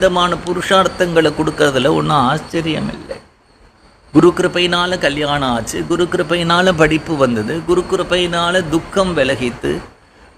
விதமான புருஷார்த்தங்களை கொடுக்கறதுல ஒன்றும் ஆச்சரியம் இல்லை. குரு கிருபையினால கல்யாணம் ஆச்சு, குரு கிருபையினால படிப்பு வந்தது, குரு கிருபையினால துக்கம் விலகித்து,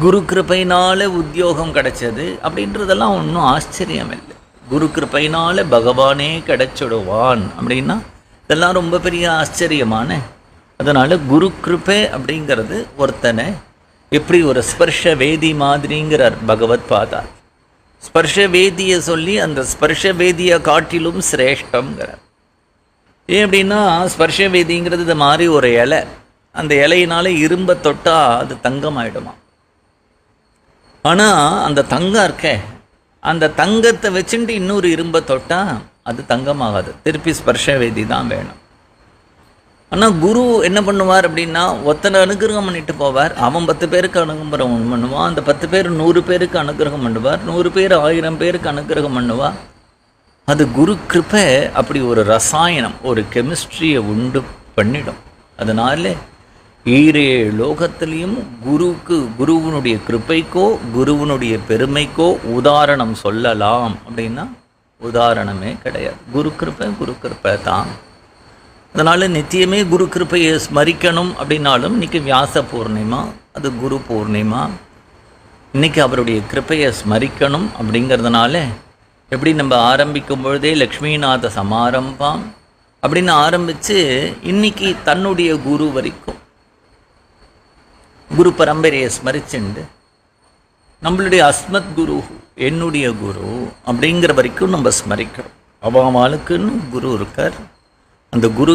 குரு கிருபையினால உத்தியோகம் கிடைச்சது அப்படின்றதெல்லாம் ஒன்றும் ஆச்சரியம் இல்லை. குரு கிருபையினால பகவானே கிடைச்சிடுவான் அப்படின்னா இதெல்லாம் ரொம்ப பெரிய ஆச்சரியமான. அதனால் குரு கிருபை அப்படிங்கிறது ஒருத்தனை எப்படி ஒரு ஸ்பர்ஷ வேதி மாதிரிங்கிறார் பகவத் பாதா. ஸ்பர்ஷ வேதியை சொல்லி அந்த ஸ்பர்ஷ வேதியை காட்டிலும் சிரேஷ்டங்கிறார். ஏன் அப்படின்னா ஸ்பர்ஷ வேதிங்கிறது இது மாதிரி ஒரு இலை, அந்த இலையினால இரும்பை தொட்டால் அது தங்கம் ஆகிடுமா. ஆனால் அந்த தங்கம் இருக்கே, அந்த தங்கத்தை வச்சுட்டு இன்னொரு இரும்பை தொட்டால் அது தங்கமாகாது, திருப்பி ஸ்பர்ஷ வேதி தான் வேணும். ஆனால் குரு என்ன பண்ணுவார் அப்படின்னா ஒத்தனை அனுகிரகம் பண்ணிட்டு போவார். அவன் 10 பேருக்கு அனுகிரகம் பண்ணுவான், அந்த 10 பேர் 100 பேருக்கு அனுகிரகம் பண்ணுவார், 100 பேர் 1000 பேருக்கு அனுகிரகம் பண்ணுவார். அது குரு கிருபை அப்படி ஒரு ரசாயனம், ஒரு கெமிஸ்ட்ரியை உண்டு பண்ணிடும். அதனால ஈரேழு லோகத்திலையும் குருவனுடைய கிருபைக்கோ குருவனுடைய பெருமைக்கோ உதாரணம் சொல்லலாம் அப்படின்னா உதாரணமே கிடையாது. குரு கிருபை தான். அதனால் நித்தியமே குரு கிருபையை ஸ்மரிக்கணும் அப்படின்னாலும் இன்றைக்கி வியாச பூர்ணிமா, அது குரு பூர்ணிமா, இன்றைக்கி அவருடைய கிருபையை ஸ்மரிக்கணும். அப்படிங்கிறதுனால எப்படி நம்ம ஆரம்பிக்கும் பொழுதே லக்ஷ்மிநாத சமாரம்பாம் அப்படின்னு ஆரம்பித்து இன்றைக்கி தன்னுடைய குரு வரைக்கும் குரு பரம்பரையை ஸ்மரிச்சுண்டு நம்மளுடைய அஸ்மத் குரு, என்னுடைய குரு அப்படிங்கிற வரைக்கும் நம்ம ஸ்மரிக்கிறோம். அவாமாளுக்குன்னு குரு இருக்கார். அந்த குரு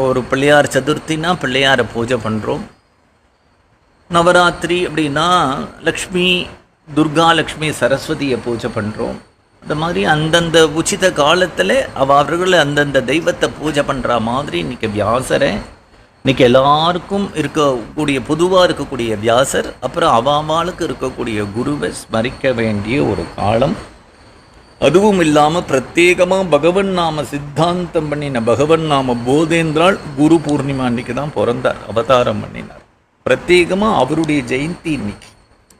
ஒரு பிள்ளையார் சதுர்த்தினா பிள்ளையாரை பூஜை பண்ணுறோம். நவராத்திரி அப்படின்னா லக்ஷ்மி, துர்கா லக்ஷ்மி, சரஸ்வதியை பூஜை பண்ணுறோம். அந்த மாதிரி அந்தந்த உச்சித காலத்தில் அவர்கள் அந்தந்த தெய்வத்தை பூஜை பண்ணுற மாதிரி இன்றைக்கி வியாசரை, இன்றைக்கி எல்லாருக்கும் இருக்கக்கூடிய பொதுவாக இருக்கக்கூடிய வியாசர், அப்புறம் அவாவாளுக்கு இருக்கக்கூடிய குருவை ஸ்மரிக்க வேண்டிய ஒரு காலம். அதுவும் இல்லாமல் பிரத்யேகமாக பகவன் நாம சித்தாந்தம் பண்ணின பகவன் நாம போதேந்திரால் குரு பூர்ணிமா அன்றைக்கி தான் பிறந்தார், அவதாரம் பண்ணினார். பிரத்யேகமாக அவருடைய ஜெயந்தி இன்னைக்கு.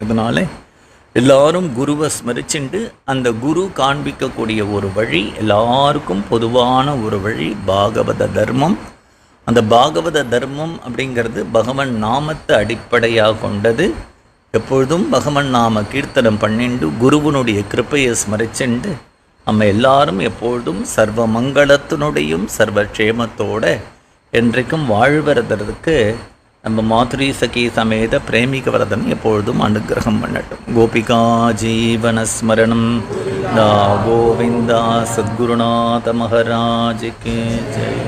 இதனால் எல்லாரும் குருவை ஸ்மரிச்சுண்டு அந்த குரு காண்பிக்கக்கூடிய ஒரு வழி, எல்லாருக்கும் பொதுவான ஒரு வழி பாகவத தர்மம். அந்த பாகவத தர்மம் அப்படிங்கிறது பகவன் நாமத்தை அடிப்படையாக கொண்டது. எப்பொழுதும் பகவன் நாம கீர்த்தனம் பண்ணிண்டு குருவனுடைய கிருப்பையை ஸ்மரிச்சுண்டு நம்ம எல்லாரும் எப்பொழுதும் சர்வ மங்களத்தினுடையும் சர்வக்ஷேமத்தோடு என்றைக்கும் வாழ்வதற்கு நம்ம மாதுரி சகி சமேத பிரேமிக வரதன் எப்பொழுதும் அனுகிரகம் பண்ணட்டும். கோபிகா ஜீவனஸ்மரணம் தா கோவிந்தா சத்குருநாத மகாராஜுக்கு ஜெய்.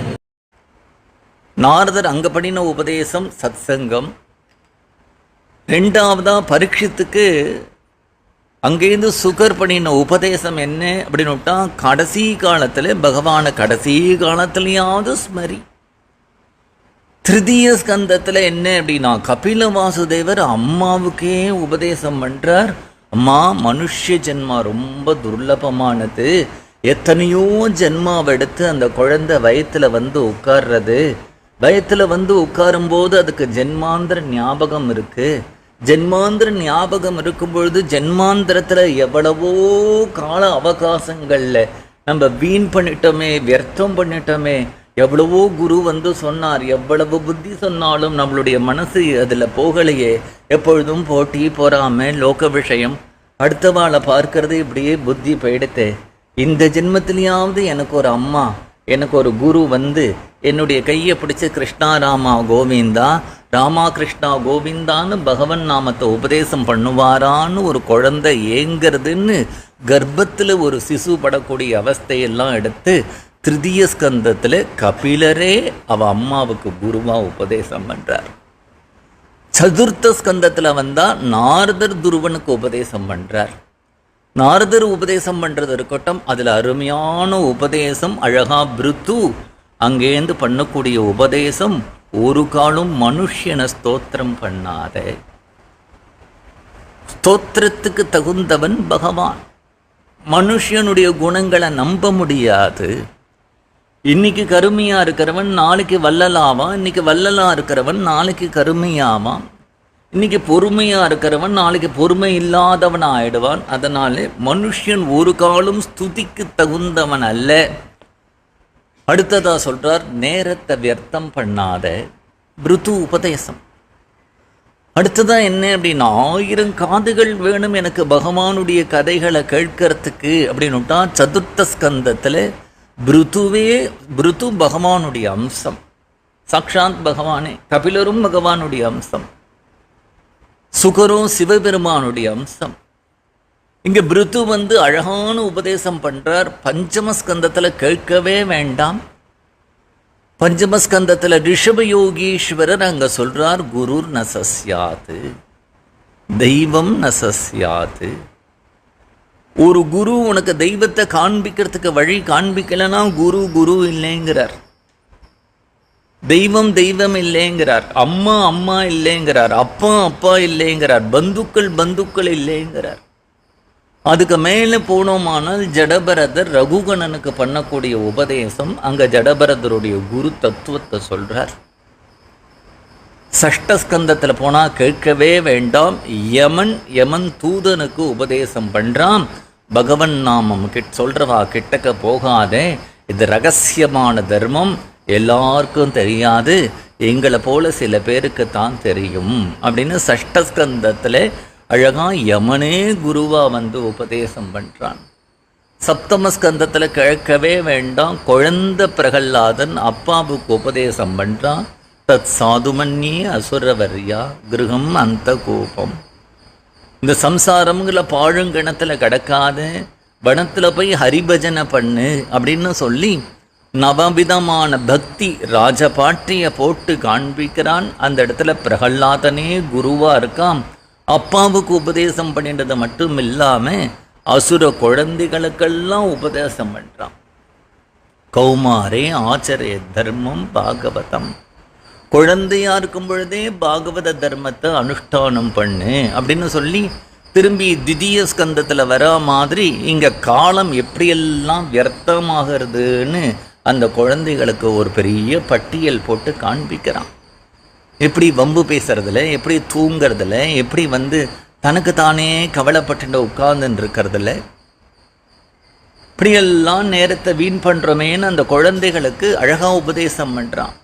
நாரதர் அங்கே பண்ணின உபதேசம் சத்சங்கம். ரெண்டாவதாக பரீட்சித்துக்கு அங்கேருந்து சுகர் பண்ணின உபதேசம் என்ன அப்படின்னு விட்டா, கடைசி காலத்தில் பகவானை கடைசி காலத்துலையாவது ஸ்மரி. திருதிய ஸ்கந்தத்தில் என்ன அப்படின்னா கபில வாசுதேவர் அம்மாவுக்கே உபதேசம் பண்ணுறார். அம்மா, மனுஷ ஜென்மா ரொம்ப துர்லபமானது, எத்தனையோ ஜென்மாவை எடுத்து அந்த குழந்தை வயத்தில் வந்து உட்கார்றது, வயத்தில் வந்து உட்காரும்போது அதுக்கு ஜென்மாந்திர ஞாபகம் இருக்குது. ஜென்மாந்திர ஞாபகம் இருக்கும் பொழுது ஜென்மாந்திரத்தில் எவ்வளவோ கால அவகாசங்களில் நம்ம வீண் பண்ணிட்டோமே, வியர்த்தம் பண்ணிட்டோமே. எவ்வளவோ குரு வந்து சொன்னார், எவ்வளவு புத்தி சொன்னாலும் நம்மளுடைய மனசு அதில் போகலையே. எப்பொழுதும் போட்டி பொறாமல் லோக விஷயம் அடுத்தவாளை பார்க்கறது இப்படியே புத்தி போயிடுத்து. இந்த ஜென்மத்திலேயாவது எனக்கு ஒரு அம்மா, எனக்கு ஒரு குரு வந்து என்னுடைய கையை பிடிச்சி கிருஷ்ணா ராமா கோவிந்தா, ராமா கிருஷ்ணா கோவிந்தான்னு பகவன் நாமத்தை உபதேசம் பண்ணுவாரான்னு ஒரு குழந்தை ஏங்கிறதுன்னு கர்ப்பத்தில் ஒரு சிசு படக்கூடிய அவஸ்தையெல்லாம் எடுத்து திருதிய ஸ்கந்தத்தில் கபிலரே அவள் அம்மாவுக்கு குருவாக உபதேசம் பண்ணுறார். சதுர்த்த ஸ்கந்தத்தில் வந்தால் நாரதர் துருவனுக்கு உபதேசம் பண்ணுறார். நாரதர் உபதேசம் பண்ணுறது இருக்கட்டும், அதில் அருமையான உபதேசம் அழகா பிருத்து அங்கேருந்து பண்ணக்கூடிய உபதேசம், ஒரு காலம் மனுஷனை ஸ்தோத்திரம் பண்ணாத, ஸ்தோத்திரத்துக்கு தகுந்தவன் பகவான். மனுஷனுடைய குணங்களை நம்ப முடியாது. இன்னைக்கு கருமையாக இருக்கிறவன் நாளைக்கு வள்ளலாவான், இன்னைக்கு வள்ளலாக இருக்கிறவன் நாளைக்கு கருமையாவான். இன்னைக்கு பொறுமையா இருக்கிறவன் நாளைக்கு பொறுமை இல்லாதவன் ஆயிடுவான். அதனாலே மனுஷன் ஒரு காலம் ஸ்துதிக்கு தகுந்தவன் அல்ல. அடுத்ததா சொல்றார், நேரத்தை வியர்த்தம் பண்ணாத பிருது உபதேசம். அடுத்ததான் என்ன அப்படின்னா, 1000 காதுகள் வேணும் எனக்கு பகவானுடைய கதைகளை கேட்கறதுக்கு அப்படின்னுட்டா சதுர்த்த ஸ்கந்தத்தில் பிருது பகவானுடைய அம்சம், சாக்ஷாத் பகவானே. கபிலரும் பகவானுடைய அம்சம், சுகரும் சிவபெருமானுடைய அம்சம். இங்க பிருது அழகான உபதேசம் பண்றார். பஞ்சமஸ்கந்தத்தில் கேட்கவே வேண்டாம். பஞ்சமஸ்கந்தத்தில் ரிஷப யோகீஸ்வரர் அங்க சொல்றார், குரு நசஸ்யாது, தெய்வம் நசஸ்யாது. ஒரு குரு உனக்கு தெய்வத்தை காண்பிக்கிறதுக்கு வழி காண்பிக்கலன்னா குரு குரு இல்லைங்கிறார். தெய்வம் தெய்வம் இல்லைங்கிறார். அம்மா அம்மா இல்லைங்கிறார். அப்பா அப்பா இல்லைங்கிறார். பந்துக்கள் இல்லைங்கிறார். அதுக்கு மேலே போனோமானால் ஜடபரதர் ரகுகணனுக்கு பண்ணக்கூடிய உபதேசம், அங்கே ஜடபரதருடைய குரு தத்துவத்தை சொல்கிறார். சஷ்டஸ்கந்தத்தில் போனால் கேட்கவே வேண்டாம். யமன் தூதனுக்கு உபதேசம் பண்ணுறான். பகவன் நாமம் சொல்கிறவா கிட்டக்க போகாதே, இது ரகசியமான தர்மம், எல்லாருக்கும் தெரியாது, எங்களை போல சில பேருக்கு தான் தெரியும் அப்படின்னு சஷ்டஸ்கந்தத்தில் அழகா யமனே குருவா உபதேசம் பண்றான். சப்தமஸ்கந்தத்தில் கேட்கவே வேண்டாம். குழந்தை பிரகல்லாதன் அப்பாவுக்கு உபதேசம் பண்றான். தத் சாதுமன்யே அசுரவர்யா கிரகம் அந்த கோபம். இந்த சம்சாரம்ங்கிற பாழுங்கணத்தில் கிடக்காத, வனத்தில் போய் ஹரிபஜனை பண்ணு அப்படின்னு சொல்லி நவவிதமான பக்தி ராஜபாட்டிய போட்டு காண்பிக்கிறான். அந்த இடத்துல பிரகல்லாதனே குருவா இருக்கான். அப்பாவுக்கு உபதேசம் பண்ணிட்டது மட்டும் இல்லாமல் அசுர குழந்தைகளுக்கெல்லாம் உபதேசம் பண்ணுறான். கௌமாரே ஆச்சரிய தர்மம் பாகவதம். குழந்தையா இருக்கும் பொழுதே பாகவத தர்மத்தை அனுஷ்டானம் பண்ணு அப்படின்னு சொல்லி திரும்பி திதிய ஸ்கந்தத்தில் வர மாதிரி இங்கே காலம் எப்படியெல்லாம் வியர்த்தமாகிறதுன்னு அந்த குழந்தைகளுக்கு ஒரு பெரிய பட்டியல் போட்டு காண்பிக்கிறான். எப்படி வம்பு பேசுறதுல, எப்படி தூங்கிறதுல, எப்படி தனக்கு தானே கவலைப்பட்டு உட்கார்ந்துன்னு இருக்கிறதுல, இப்படியெல்லாம் நேரத்தை வீண் பண்றோமேன்னு அந்த குழந்தைகளுக்கு அழகா உபதேசம் பண்றான்.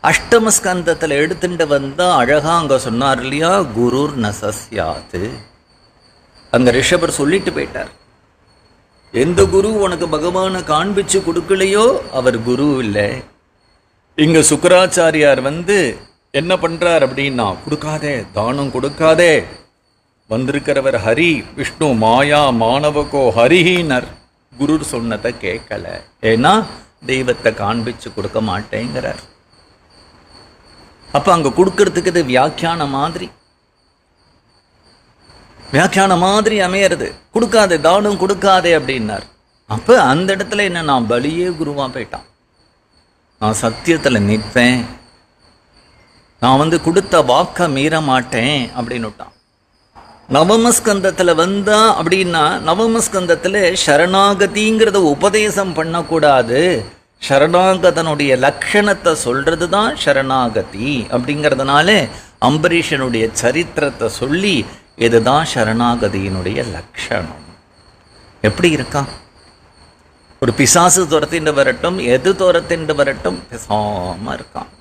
அஷ்டமஸ்கந்தத்தில் எடுத்துட்டு வந்தா அழகா அங்க சொன்னார் இல்லையா, குருர் நசஸ்யாது. அங்க ரிஷபர் சொல்லிட்டு போயிட்டார், எந்த குரு உனக்கு பகவானை காண்பிச்சு கொடுக்கலையோ அவர் குரு இல்லை. இங்க சுக்கராச்சாரியார் என்ன பண்றார் அப்படின்னா, கொடுக்காதே, தானம் கொடுக்காதே, வந்திருக்கிறவர் ஹரி விஷ்ணு மாயா மாணவகோ ஹரிஹீனர். குரு சொன்னதை கேட்கல, ஏன்னா தெய்வத்தை காண்பிச்சு கொடுக்க மாட்டேங்கிறார். அப்ப அங்க கொடுக்கறதுக்கு இது வியாக்கியான மாதிரி அமையறது. கொடுக்காதே, தானம் கொடுக்காதே அப்படின்னார். அப்ப அந்த இடத்துல என்ன, நான் பலியே குருவா போயிட்டான். நான் சத்தியத்தில் நிற்பேன், நான் கொடுத்த வாக்க மீற மாட்டேன் அப்படின்னுட்டான். நவமஸ்கந்தத்தில் வந்தா அப்படின்னா, நவமஸ்கந்தத்தில் சரணாகதிங்கிறத உபதேசம் பண்ணக்கூடாது. சரணாகதனுடைய லட்சணத்தை சொல்றது தான் சரணாகதி அப்படிங்கிறதுனால அம்பரீஷனுடைய சரித்திரத்தை சொல்லி இதுதான் சரணாகதியினுடைய லட்சணம். எப்படி இருக்கான்? ஒரு பிசாசு துரத்திண்டு வரட்டும், எது துரத்திண்டு வரட்டும், பேசாம இருக்கான்.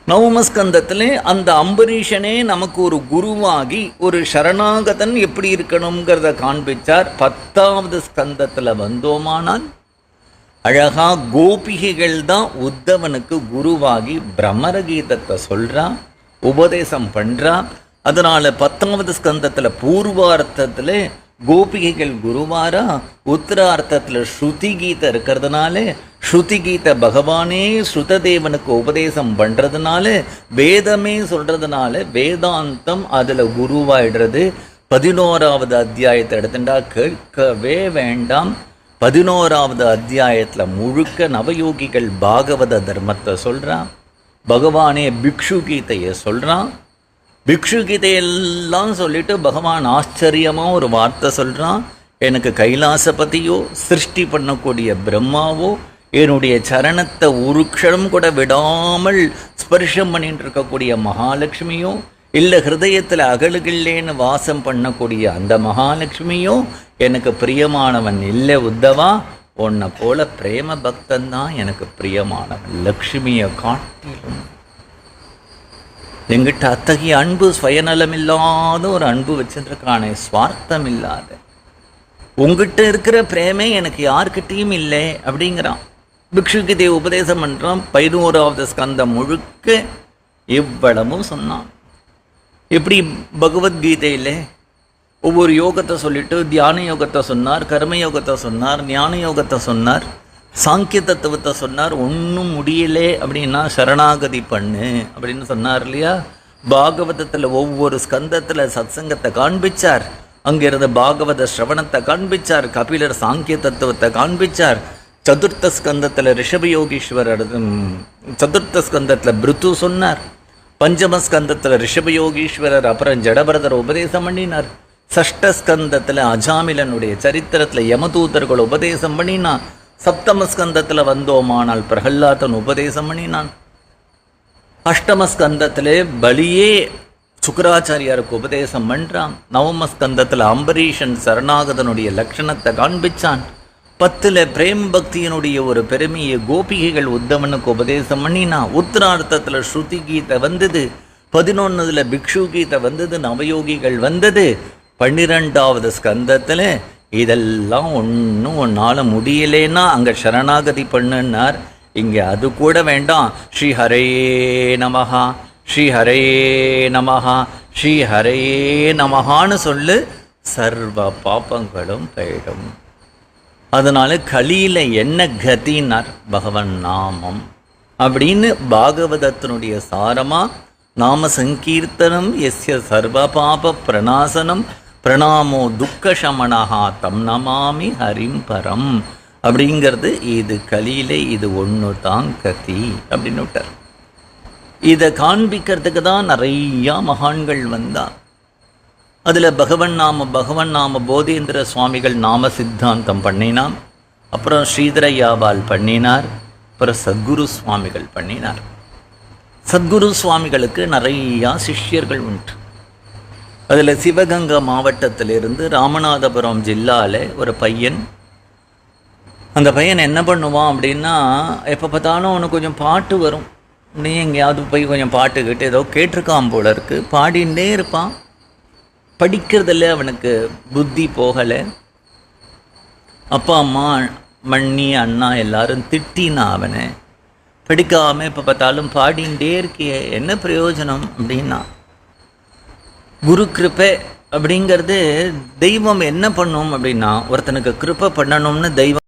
நவமஸ்கந்தத்திலே அந்த அம்பரீஷனே நமக்கு ஒரு குருவாகி ஒரு சரணாகதன் எப்படி இருக்கணுங்கிறத காண்பிச்சார். 10வது ஸ்கந்தத்தில் வந்தோமானால் அழகா கோபிகைகள் தான் உத்தவனுக்கு குருவாகி பிரம்மரகீதத்தை சொல்றான், உபதேசம் பண்றான். அதனால 10வது ஸ்கந்தத்தில் பூர்வார்த்தத்தில் கோபிகைகள் குருவாரா, உத்தரார்த்தத்தில் ஸ்ருதி கீதை இருக்கிறதுனால ஸ்ருதி கீதை பகவானே ஸ்ருததேவனுக்கு உபதேசம் பண்ணுறதுனால வேதமே சொல்கிறதுனால வேதாந்தம் அதில் குருவாயிடுறது. 11வது அத்தியாயத்தை எடுத்துட்டா கேட்கவே வேண்டாம். 11வது அத்தியாயத்தில் முழுக்க நவயோகிகள் பாகவத தர்மத்தை சொல்கிறான். பகவானே பிக்ஷு கீதையை சொல்கிறான். பிக்ஷு கீதையெல்லாம் சொல்லிட்டு பகவான் ஆச்சரியமாக ஒரு வார்த்தை சொல்கிறான், எனக்கு கைலாசபதியோ சிருஷ்டி பண்ணக்கூடிய பிரம்மாவோ என்னுடைய சரணத்தை ஒரு க்ஷணம் கூட விடாமல் ஸ்பர்ஷம் பண்ணிட்டு இருக்கக்கூடிய மகாலட்சுமியும், இல்லை ஹிருதயத்தில் அகலுகில்லேன்னு வாசம் பண்ணக்கூடிய அந்த மகாலட்சுமியும் எனக்கு பிரியமானவன் இல்லை உத்தவா. உன்னை போல பிரேம பக்தன் தான் எனக்கு பிரியமானவன். லக்ஷ்மியை காட்டிலும் எங்கிட்ட அத்தகைய அன்பு, சுயநலமில்லாத ஒரு அன்பு வச்சுருக்கானே, சுவார்த்தம் இல்லாத. உங்ககிட்ட இருக்கிற பிரேமே எனக்கு யார்கிட்டையும் இல்லை அப்படிங்கிறான். பிக்ஷுக்கு உபதேசம் பண்ணுறான். 11வது ஸ்கந்தம் முழுக்க இவ்வளவும் சொன்னான். எப்படி பகவத்கீதையில் ஒவ்வொரு யோகத்தை சொல்லிட்டு தியான யோகத்தை சொன்னார், கர்ம யோகத்தை சொன்னார், ஞான யோகத்தை சொன்னார், சாங்கிய தத்துவத்தை சொன்னார். ஒன்றும் முடியலே அப்படின்னா சரணாகதி பண்ணு அப்படின்னு சொன்னார் இல்லையா. பாகவதத்தில் ஒவ்வொரு ஸ்கந்தத்தில் சத்சங்கத்தை காண்பிச்சார். அங்கிருந்த பாகவத ஸ்ரவணத்தை காண்பிச்சார். கபிலர் சாங்கிய தத்துவத்தை காண்பிச்சார். சதுர்த்த ஸ்கந்தத்தில் ரிஷபயோகீஸ்வரர், சதுர்த்த ஸ்கந்தத்தில் பிருத்து சொன்னார். பஞ்சமஸ்கந்தத்தில் ரிஷபயோகீஸ்வரர், அப்புறம் ஜடபரதர் உபதேசம் பண்ணினார். சஷ்டஸ்கந்தத்தில் அஜாமிலனுடைய சரித்திரத்தில் யமதூதர்கள் உபதேசம் பண்ணினான். சப்தமஸ்கந்தத்தில் வந்தோமானால் பிரகல்லாதன் உபதேசம் பண்ணினான். அஷ்டமஸ்கந்தத்திலே பலியே சுக்கராச்சாரியாருக்கு உபதேசம் பண்ணுறான். நவமஸ்கந்தத்தில் அம்பரீஷன் சரணாகதனுடைய லட்சணத்தை காண்பிச்சான். 10 பிரேம் பக்தியினுடைய ஒரு பெருமையை கோபிகைகள் உத்தவனுக்கு உபதேசம் பண்ணினா. உத்தரார்த்தத்தில் ஸ்ருதி கீதை வந்தது. 11 பிக்ஷு கீதை வந்தது. நவயோகிகள் வந்தது. 12வது ஸ்கந்தத்தில் இதெல்லாம் ஒன்றும் உன்னால் முடியலேன்னா அங்கே சரணாகதி பண்ணுன்னார். இங்கே அது கூட வேண்டாம். ஸ்ரீ ஹரே நமஹா, ஸ்ரீ ஹரே நமஹா, ஸ்ரீ ஹரே நமஹான்னு சொல்லு, சர்வ பாப்பங்களும் போயிடும். அதனால கலியில் என்ன கதினார்? பகவன் நாமம் அப்படின்னு பாகவதத்தினுடைய சாரமா நாம சங்கீர்த்தனம் எஸ்ய சர்வ பாப பிரணாசனம் பிரணாமோ துக்கசமணஹா தம் நமாமி ஹரிம் பரம் அப்படிங்கிறது. இது கலியில இது ஒன்று தான் கதி அப்படின்னு விட்டார். இதை காண்பிக்கிறதுக்கு தான் நிறையா மகான்கள் வந்தார். அதில் பகவன் நாம போதேந்திர சுவாமிகள் நாம சித்தாந்தம் பண்ணினான். அப்புறம் ஸ்ரீதரையாவால் பண்ணினார். அப்புறம் சத்குரு சுவாமிகள் பண்ணினார். சத்குரு சுவாமிகளுக்கு நிறையா சிஷ்யர்கள் உண்டு. அதில் சிவகங்கை மாவட்டத்திலிருந்து ராமநாதபுரம் ஜில்லாவில் ஒரு பையன். அந்த பையன் என்ன பண்ணுவான் அப்படின்னா, எப்போ பார்த்தாலும் அவனுக்கு கொஞ்சம் பாட்டு வரும். நீ எங்கேயாவது போய் கொஞ்சம் பாட்டு கேட்டு ஏதோ கேட்டிருக்கான் போல இருக்குது. பாடிகிட்டே இருப்பான். படிக்கிறதில்ல, அவனுக்கு புத்தி போகலை. அப்பா அம்மா மண்ணி அண்ணா எல்லாரும் திட்டினா அவனை. படிக்காமல் இப்போ பார்த்தாலும் பாடிகிட்டே இருக்கிய, என்ன பிரயோஜனம் அப்படின்னா. குரு கிருப்பை அப்படிங்கிறது தெய்வம் என்ன பண்ணும் அப்படின்னா, ஒருத்தனுக்கு கிருப்பை பண்ணணும்னு தெய்வம்